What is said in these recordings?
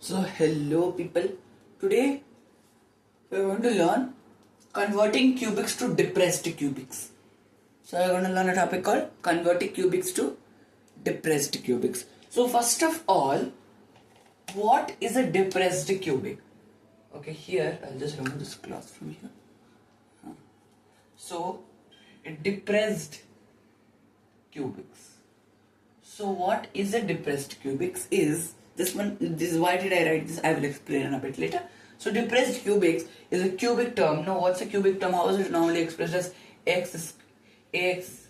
So hello people, today we are going to learn converting cubics to depressed cubics. So we are going to learn a topic called converting cubics to depressed cubics. So first of all, what is a depressed cubic? Okay, here I'll just remove this cloth from here. So a depressed cubics. So what is a depressed cubics is this one. This is why did I write this? I will explain in a bit later. So depressed cubics is a cubic term. Now what's a cubic term? How is it normally expressed as ax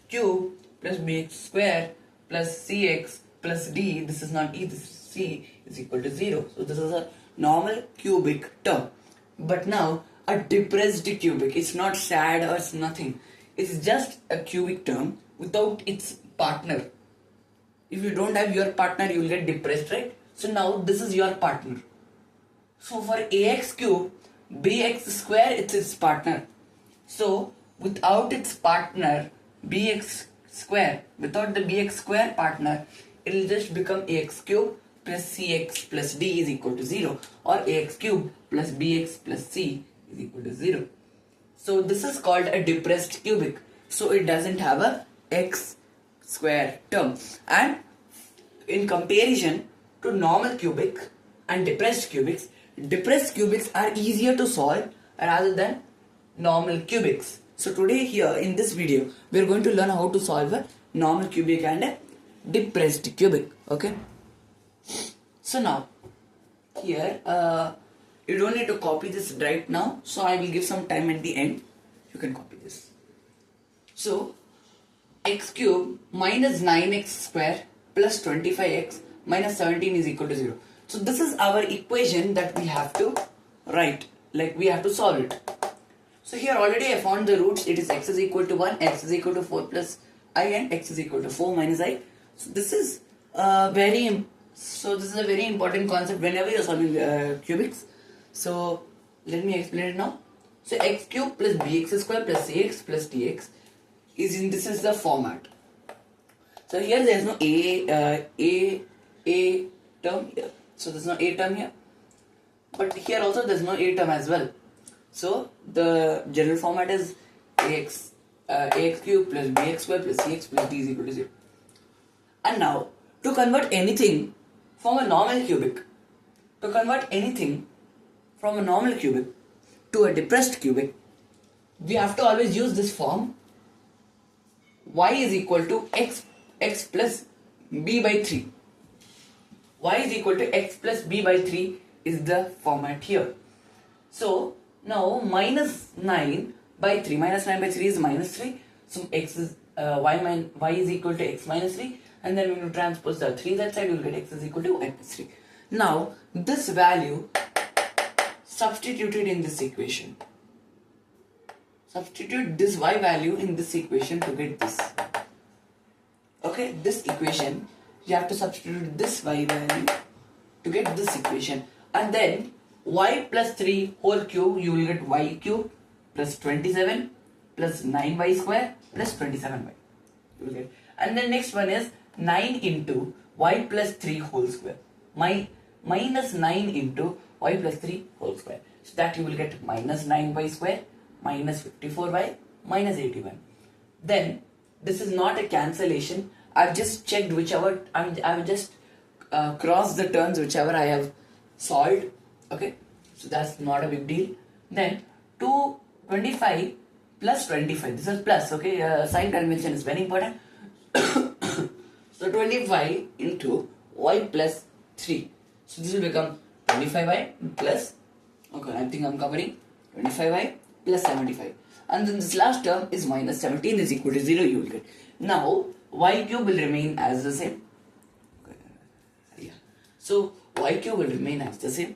cube plus bx square plus cx plus d. This is not e, this is c is equal to 0. So this is a normal cubic term. But now a depressed cubic, it's not sad or it's nothing. It's just a cubic term without its partner. If you don't have your partner, you will get depressed, right? So now this is your partner. So for ax cube, bx square, it's its partner. So without its partner, bx square, without the bx square partner, it will just become ax cube plus cx plus d is equal to 0, or ax cube plus bx plus c is equal to 0. So this is called a depressed cubic. So it doesn't have a x square term. And in comparison to normal cubic and depressed cubics are easier to solve rather than normal cubics. So today here in this video we are going to learn how to solve a normal cubic and a depressed cubic. Okay, so now here you don't need to copy this right now, so I will give some time at the end. You can copy this. So x cube minus 9x square plus 25x minus 17 is equal to 0. So this is our equation that we have to write, like we have to solve it. So here already I found the roots. It is x is equal to 1, x is equal to 4 plus I, and x is equal to 4 minus I. So this is a very important concept whenever you are solving cubics. So let me explain it now. So x cube plus bx square plus cx plus dx this is the format. So here there is no a term here. So there is no a term here. But here also there is no a term as well. So the general format is ax cube plus bx square plus cx plus d is equal to 0. And now to convert anything from a normal cubic, to a depressed cubic, we have to always use this form. Y is equal to x plus b by 3. Y is equal to x plus b by 3 is the format here. So now minus 9 by 3. Minus 9 by 3 is minus 3. So x is y is equal to x minus 3. And then when you transpose the 3 that side, you will get x is equal to y plus 3. Now this value substituted in this equation. Substitute this y value in this equation to get this. Okay, this equation, you have to substitute this y value to get this equation. And then y plus 3 whole cube, you will get y cube plus 27 plus 9y square plus 27y. You will get. And then next one is 9 into y plus 3 whole square. Minus 9 into y plus 3 whole square. So that you will get minus 9y square minus 54y minus 81. Then this is not a cancellation. I've just checked whichever, I've just crossed the terms whichever I have solved. Okay, so that's not a big deal. Then 225 plus 25. This is plus. Okay, sign convention is very important. So 25 into y plus 3. So this will become 25y plus, okay, I think I'm covering 25y plus 75. And then this last term is minus 17 is equal to 0 you will get. Now y cube will remain as the same. Yeah. So y cube will remain as the same.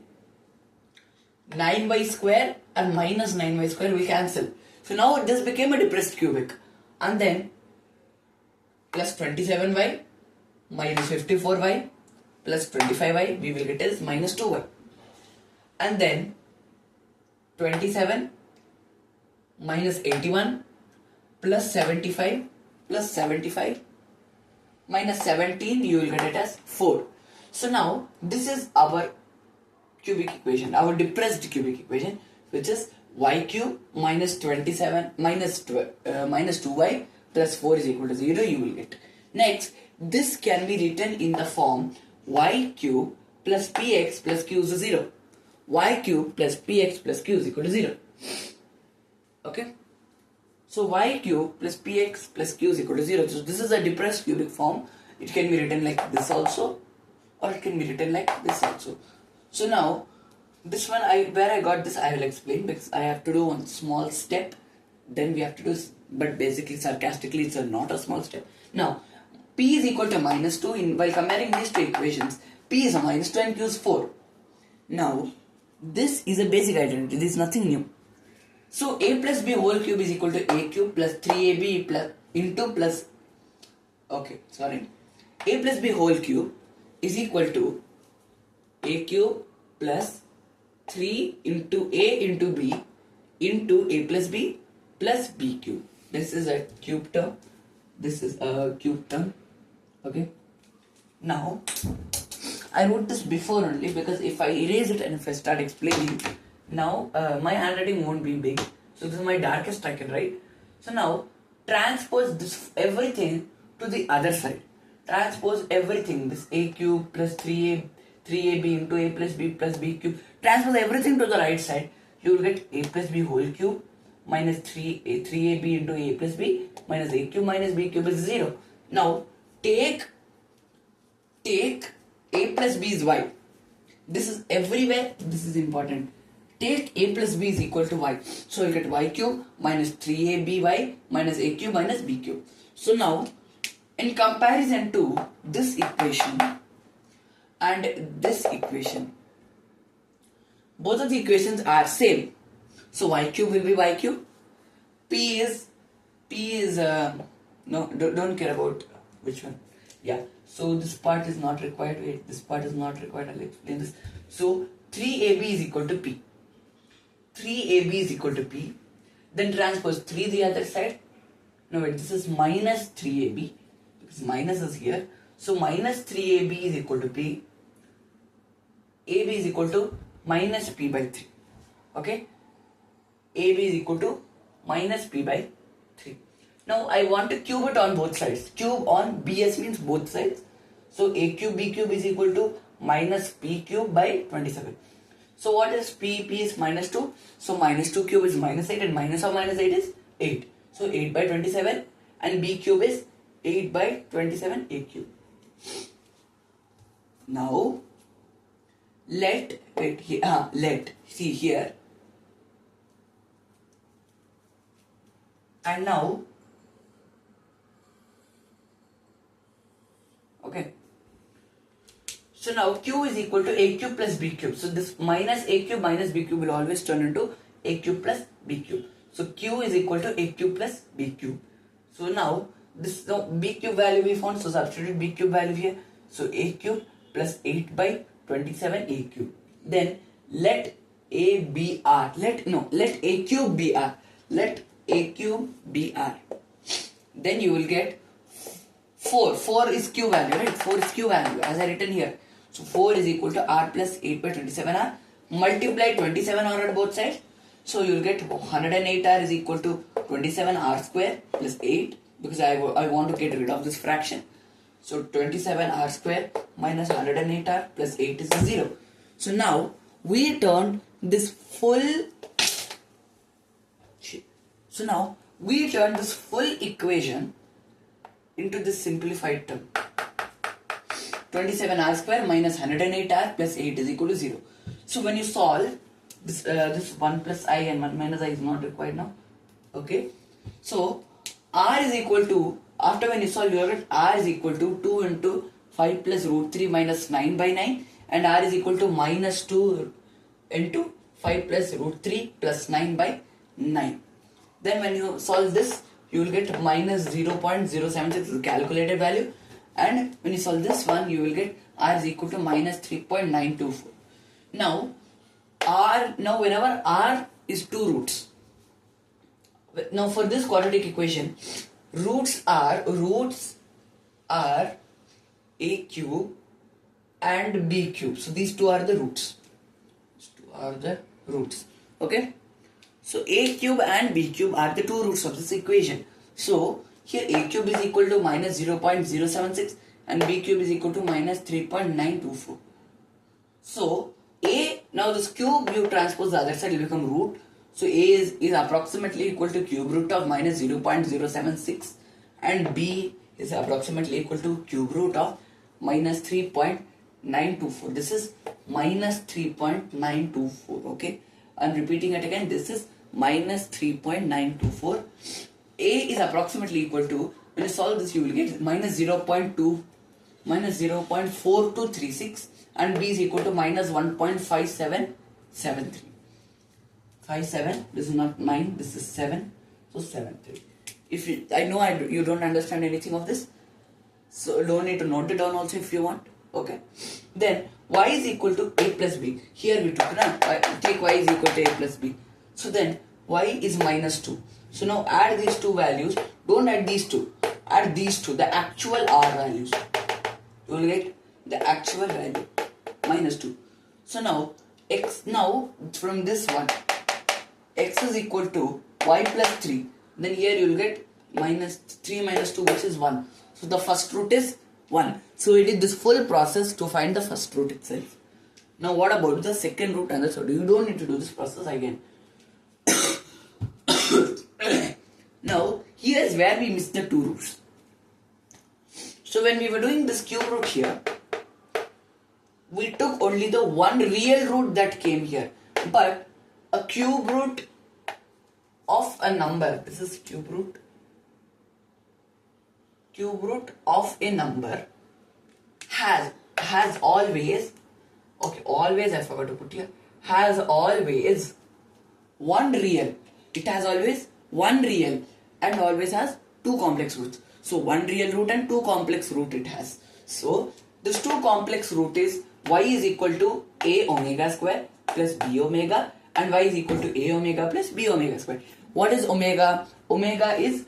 9y square and minus 9y square will cancel. So now this became a depressed cubic. And then plus 27y minus 54y plus 25y we will get as minus 2y. And then 27 minus 81 plus 75 minus 17 you will get it as 4. So now this is our cubic equation, our depressed cubic equation, which is y cube minus 27 minus 2y plus 4 is equal to 0, you will get. Next, this can be written in the form y cube plus px plus q is 0. Y cube plus px plus q is equal to 0. Okay. So y cube plus px plus q is equal to 0. So this is a depressed cubic form. It can be written like this also, or it can be written like this also. So now, this one, where I got this, I will explain, because I have to do one small step, then we have to do, but basically sarcastically it's not a small step. Now, p is equal to minus 2, while comparing these two equations, p is a minus 2 and q is 4. Now, this is a basic identity, this is nothing new. So, a plus b whole cube is equal to a cube plus 3ab plus, a plus b whole cube is equal to a cube plus 3 into a into b into a plus b cube. This is a cube term. This is a cube term. Okay. Now, I wrote this before only, because if I erase it and if I start explaining, now my handwriting won't be big. So this is my darkest I can write. So now, transpose this everything to the other side. Transpose everything, this a cube plus 3ab into a plus b cube. Transpose everything to the right side. You will get a plus b whole cube minus 3ab into a plus b minus a cube minus b cube is 0. Now take a plus b is y. This is everywhere. This is important. Take a plus b is equal to y. So you get y cube minus 3aby minus a cube minus b cube. So now, in comparison to this equation and this equation, both of the equations are same. So y cube will be y cube. P is no, don't care about which one. Yeah. So this part is not required. Wait, this part is not required. I'll explain this. So 3ab is equal to p. 3ab is equal to p. Then transpose 3 the other side. No, wait, this is minus 3ab. Because minus is here. So minus 3ab is equal to p. ab is equal to minus p by 3. Okay. ab is equal to minus p by 3. Now I want to cube it on both sides. Cube on bs means both sides. So a cube b cube is equal to minus p cube by 27. So what is p? P is minus 2. So minus 2 cube is minus 8 and minus of minus 8 is 8. So 8 by 27 and b cube is 8 by 27 a cube. Now let see here. And now, okay. So now q is equal to a cube plus b cube. So this minus a cube minus b cube will always turn into a cube plus b cube. So q is equal to a cube plus b cube. So now this b cube value we found. So substitute b cube value here. So a cube plus 8 by 27 a cube. Then let a be r. Let a cube be r. Let a cube be r. Then you will get 4. 4 is q value, right? 4 is q value as I written here. So 4 is equal to r plus 8 by 27 r. Multiply 27 r at both sides. So you will get 108 r is equal to 27 r square plus 8, because I want to get rid of this fraction. So 27 r square minus 108 r plus 8 is 0. So now we turn this full equation into this simplified term. 27 r square minus 108 r plus 8 is equal to 0. So when you solve this, this 1 plus I and 1 minus I is not required now. Okay. So r is equal to, after when you solve, you have r is equal to 2 into 5 plus root 3 minus 9 by 9, and r is equal to minus 2 into 5 plus root 3 plus 9 by 9. Then when you solve this, you will get minus 0.076 is the calculated value, and when you solve this one, you will get r is equal to minus 3.924. Now whenever r is 2 roots, now for this quadratic equation, roots are a cube and b cube. So these two are the roots. are the roots. Okay. So a cube and b cube are the two roots of this equation. So here a cube is equal to minus 0.076 and b cube is equal to minus 3.924. So a, now this cube you transpose the other side, will become root. So a is approximately equal to cube root of minus 0.076 and b is approximately equal to cube root of minus 3.924. This is minus 3.924. Okay, I'm repeating it again. This is minus 3.924. A is approximately equal to, when you solve this you will get minus 0.4236 and b is equal to minus 1.5773. 57, this is not 9, this is 7, so 73. If you, I know you don't understand anything of this, so don't need to note it down also if you want. Okay, then y is equal to a plus b. Here we took take y is equal to a plus b. So then y is minus 2. So now add these two values. Don't add these two. Add these two, the actual r values. You will get the actual value minus 2. So now x, now from this one, x is equal to y plus 3. Then here you will get minus 3 minus 2, which is 1. So the first root is 1. So we did this full process to find the first root itself. Now what about the second root and the third? You don't need to do this process again. Now here is where we missed the two roots. So when we were doing this cube root here, we took only the one real root that came here. But a cube root of a number, this is cube root of a number has always, okay, always I forgot to put here, has always one real. It has always one real and always has two complex roots. So one real root and two complex root it has. So this two complex root is y is equal to a omega square plus b omega and y is equal to a omega plus b omega square. What is omega? Omega is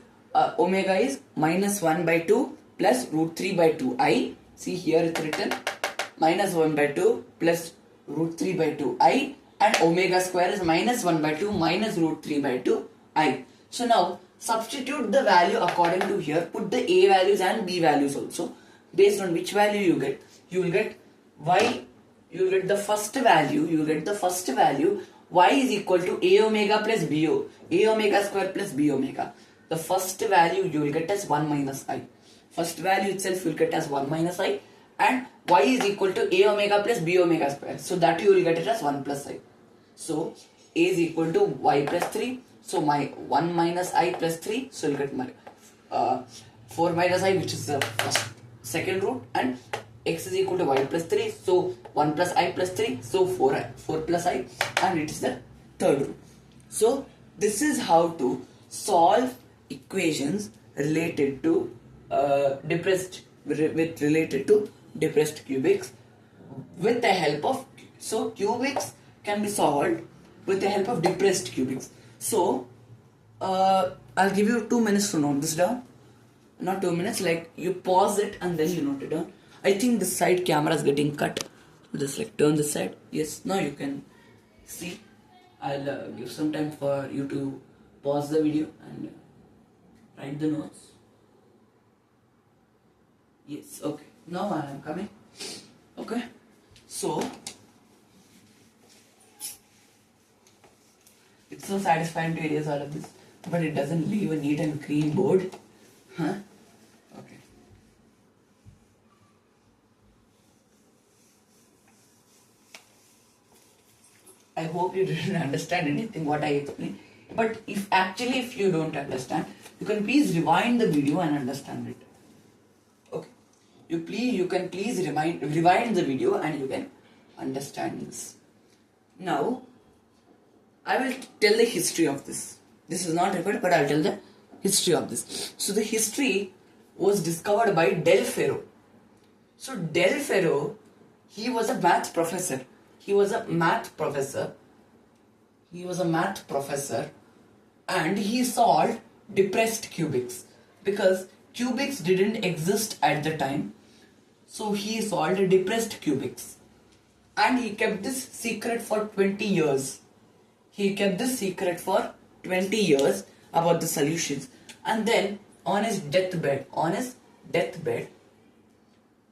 minus 1 by 2 plus root 3 by 2 I. See here it's written minus 1 by 2 plus root 3 by 2 I, and omega square is minus 1 by 2 minus root 3 by 2 I. So now substitute the value according to here. Put the a values and b values also. Based on which value you get, you will get y. You will get the first value. You will get the first value. Y is equal to a omega plus b o, a omega square plus b omega. The first value you will get as 1 minus I. First value itself you will get as 1 minus I, and y is equal to a omega plus b omega square. So that you will get it as 1 plus I. So a is equal to y plus 3. So my 1 minus I plus 3. So you will get my 4 minus I, which is the second root, and x is equal to y plus 3. So 1 plus I plus 3. So 4 plus I, and it is the third root. So this is how to solve equations related to depressed cubics with the help of, so cubics can be solved with the help of depressed cubics. So I'll give you 2 minutes to note this down. Not 2 minutes, like you pause it and then you note it down. I think the side camera is getting cut. Just like turn this side. Yes, now you can see. I'll give some time for you to pause the video and write the notes. Yes, okay. Now I am coming. Okay. So it's so satisfying to erase all of this, but it doesn't leave a neat and clean board. Huh? Okay. I hope you didn't understand anything what I explained. But if you don't understand, you can please rewind the video and understand it. Okay. You can please rewind the video and you can understand this. Now I will tell the history of this. This is not recorded, but I'll tell the history of this. So the history was discovered by Del Ferro. So Del Ferro, he was a math professor. And he solved depressed cubics because cubics didn't exist at the time. So he solved depressed cubics. and he kept this secret for 20 years. He kept this secret for 20 years about the solutions. And then on his deathbed,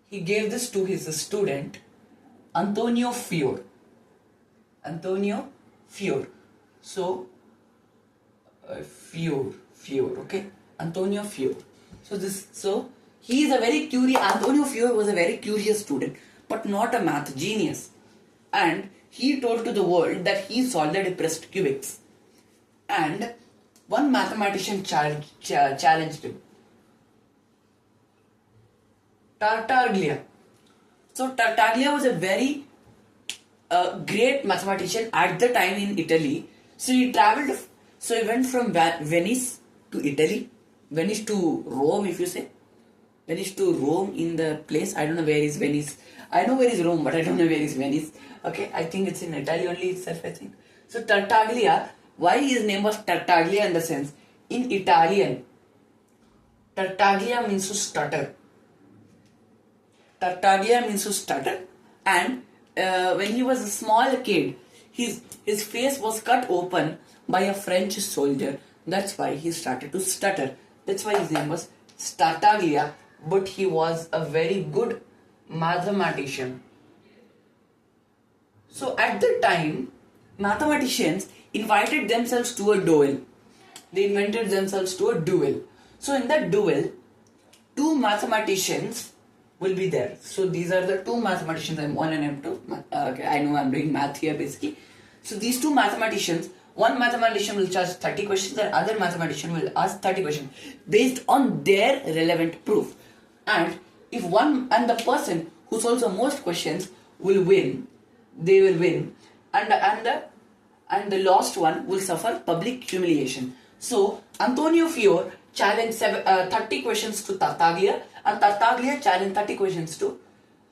he gave this to his student Antonio Fior. So Fior, okay, Antonio Fior. So he is a very curious. Antonio Fior was a very curious student, but not a math genius. And he told to the world that he solved the depressed cubics. And one mathematician challenged him. Tartaglia. So Tartaglia was a very great mathematician at the time in Italy. So he traveled. So he went from Venice to Italy, Venice to Rome, if you say. Venice to Rome in the place. I don't know where is Venice. I know where is Rome, but I don't know where is Venice. Okay, I think it's in Italy only itself, I think. So Tartaglia, why his name was Tartaglia in the sense, in Italian, Tartaglia means to stutter. Tartaglia means to stutter. And when he was a small kid, his face was cut open by a French soldier. That's why he started to stutter. That's why his name was Tartaglia. But he was a very good mathematician. So at the time, mathematicians invited themselves to a duel. They invented themselves to a duel. So in that duel, two mathematicians will be there. So these are the two mathematicians, M1 and M2. Okay, I know I'm doing math here basically. So these two mathematicians, one mathematician will charge 30 questions and other mathematician will ask 30 questions based on their relevant proof. And if the person who solves the most questions will win, they will win, and the lost one will suffer public humiliation. So Antonio Fior challenged 30 questions to Tartaglia, and Tartaglia challenged 30 questions to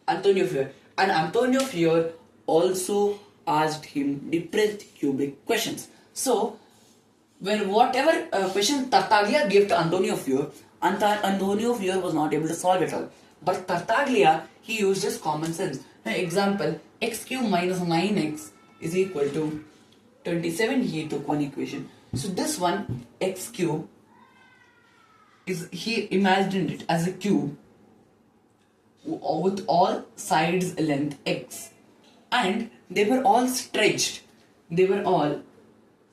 Antonio Fior. And Antonio Fior also asked him depressed cubic questions. So when whatever question Tartaglia gave to Antonio Fior, Antonio Fior was not able to solve it all. But Tartaglia, he used his common sense. Now, example, x cube minus 9x is equal to 27. He took one equation. So this one, x cube, he imagined it as a cube with all sides length x. And they were all stretched. They were all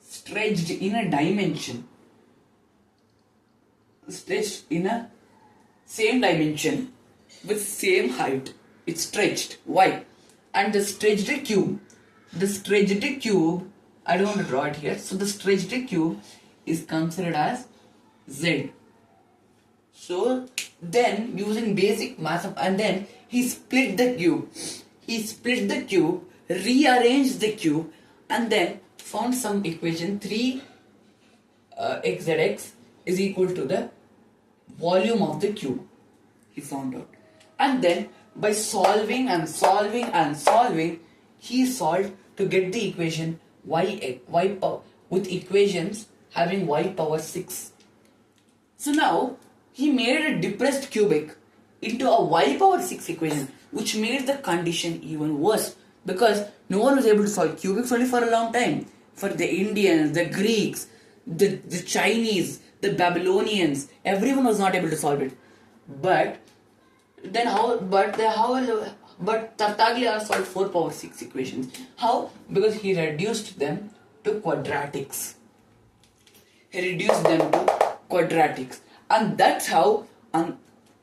stretched in a dimension. Stretched in a same dimension with same height. It's stretched. Why? And the stretched cube, I don't want to draw it here. So the stretched cube is considered as z. So then using basic math, and then he split the cube. Rearranged the cube, and then found some equation 3 xzx is equal to the volume of the cube. He found out. And then by solving, he solved to get the equation y power, with equations having y power 6. So now he made a depressed cubic into a y power 6 equation, which made the condition even worse, because no one was able to solve cubics only for a long time. For the Indians, the Greeks, the Chinese, the Babylonians, everyone was not able to solve it. But Tartaglia solved 4 power 6 equations. How? Because he reduced them to quadratics. And that's how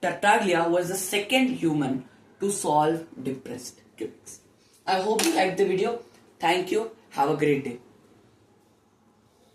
Tartaglia was the second human to solve depressed cubics. I hope you liked the video. Thank you. Have a great day.